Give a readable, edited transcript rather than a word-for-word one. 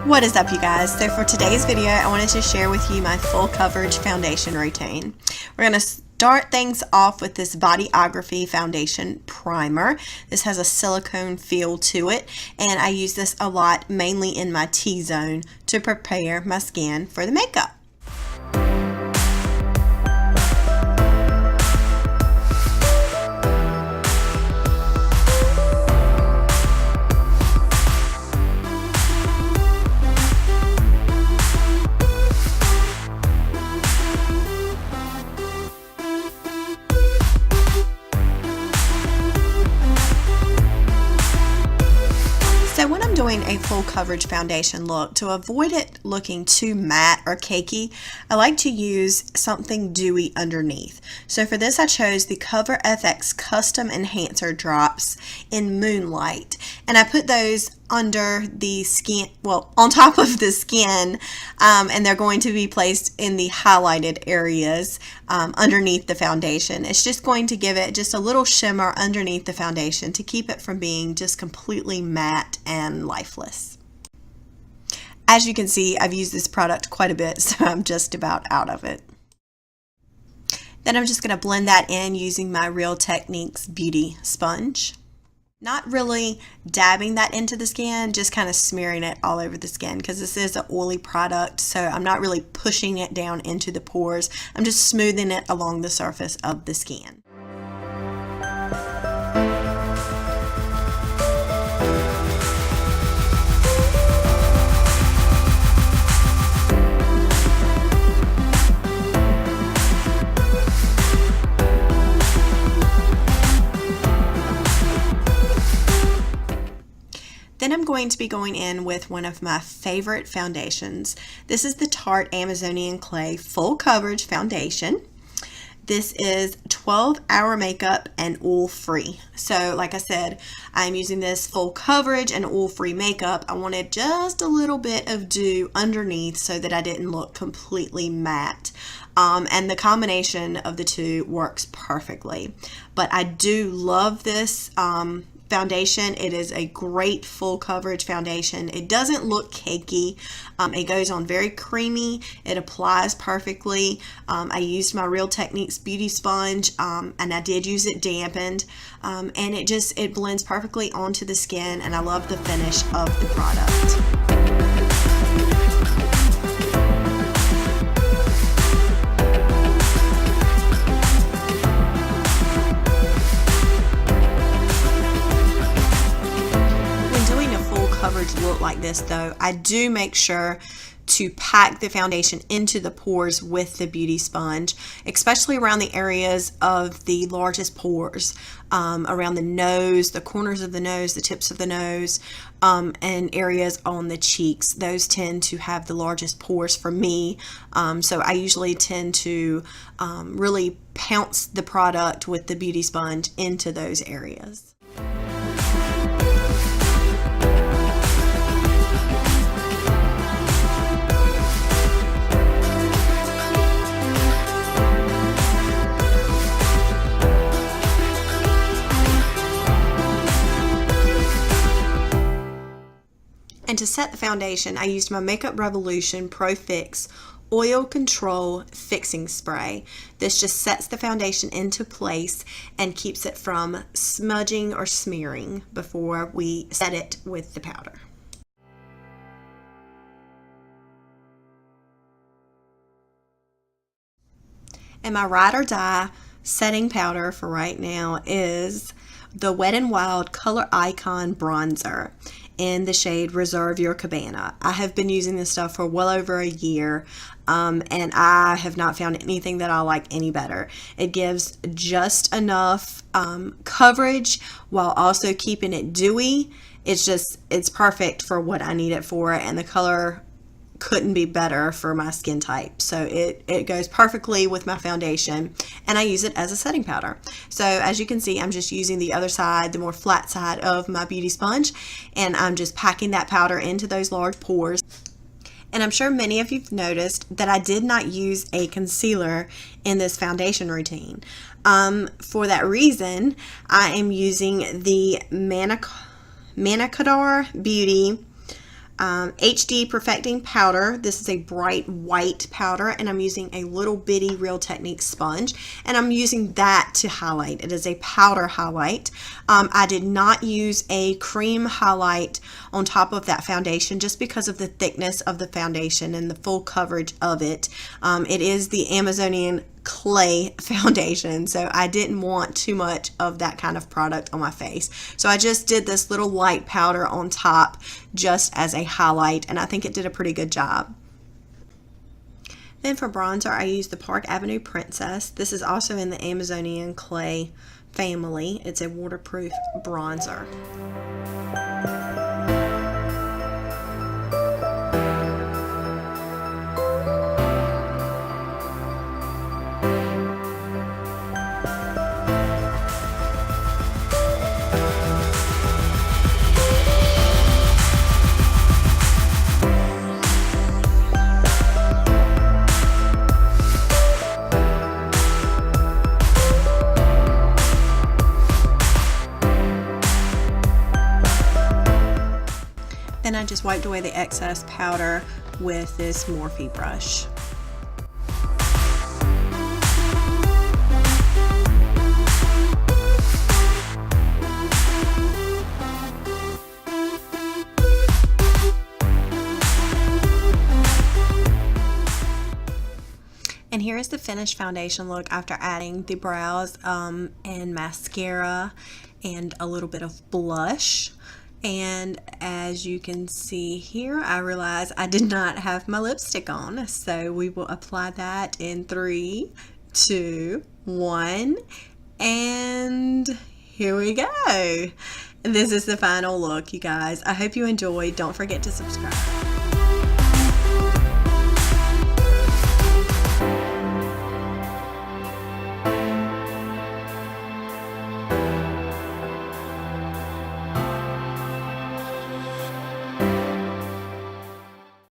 What is up, you guys? So for today's video, I wanted to share with you my full coverage foundation routine. We're going to start things off with this Bodyography foundation primer. This has a silicone feel to it, and I use this a lot, mainly in my T-zone, to prepare my skin for the makeup. So when I'm doing a full coverage foundation look, to avoid it looking too matte or cakey, I like to use something dewy underneath. So for this, I chose the Cover FX Custom Enhancer Drops in Moonlight, and I put those under the skin, well, on top of the skin, and they're going to be placed in the highlighted areas underneath the foundation. It's just going to give it just a little shimmer underneath the foundation to keep it from being just completely matte and lifeless. As you can see, I've used this product quite a bit, so I'm just about out of it. Then I'm just going to blend that in using my Real Techniques Beauty Sponge. Not really dabbing that into the skin, just kind of smearing it all over the skin, because this is an oily product, so I'm not really pushing it down into the pores. I'm just smoothing it along the surface of the skin. Then I'm going to be going in with one of my favorite foundations. This is the Tarte Amazonian Clay Full Coverage Foundation. This is 12-hour makeup and oil-free. So like I said, I'm using this full coverage and oil-free makeup. I wanted just a little bit of dew underneath so that I didn't look completely matte. And the combination of the two works perfectly. But I do love this foundation. It is a great full coverage foundation. It doesn't look cakey. It goes on very creamy. It applies perfectly. I used my Real Techniques Beauty Sponge, and I did use it dampened, and it blends perfectly onto the skin, and I love the finish of the product. Look like this though, I do make sure to pack the foundation into the pores with the beauty sponge, especially around the areas of the largest pores, around the nose, the corners of the nose, the tips of the nose, and areas on the cheeks. Those tend to have the largest pores for me, so I usually tend to really pounce the product with the beauty sponge into those areas. And to set the foundation, I used my Makeup Revolution Pro Fix Oil Control Fixing Spray. This just sets the foundation into place and keeps it from smudging or smearing before we set it with the powder. And my Ride or Die setting powder for right now is the Wetnwild Coloricon Bronzer in the shade Reserve Your Cabana. I have been using this stuff for well over a year, and I have not found anything that I like any better. It gives just enough coverage while also keeping it dewy. It's perfect for what I need it for, and the color couldn't be better for my skin type. So it goes perfectly with my foundation, and I use it as a setting powder. So as you can see, I'm just using the other side, the more flat side of my beauty sponge, and I'm just packing that powder into those large pores. And I'm sure many of you've noticed that I did not use a concealer in this foundation routine. For that reason, I am using the Mannakadar Beauty HD Perfecting Powder. This is a bright white powder, and I'm using a little bitty Real Techniques sponge, and I'm using that to highlight. It is a powder highlight. I did not use a cream highlight on top of that foundation just because of the thickness of the foundation and the full coverage of it. It is the Amazonian clay foundation, so I didn't want too much of that kind of product on my face. So I just did this little light powder on top just as a highlight, and I think it did a pretty good job. Then for bronzer, I used the Park Avenue Princess. This is also in the Amazonian clay family. It's a waterproof bronzer. Then I just wiped away the excess powder with this Morphe brush. And here is the finished foundation look after adding the brows and mascara and a little bit of blush. And as you can see here, I realized I did not have my lipstick on, so we will apply that in 3, 2, 1, and here we go. And this is the final look, you guys. I hope you enjoyed. Don't forget to subscribe.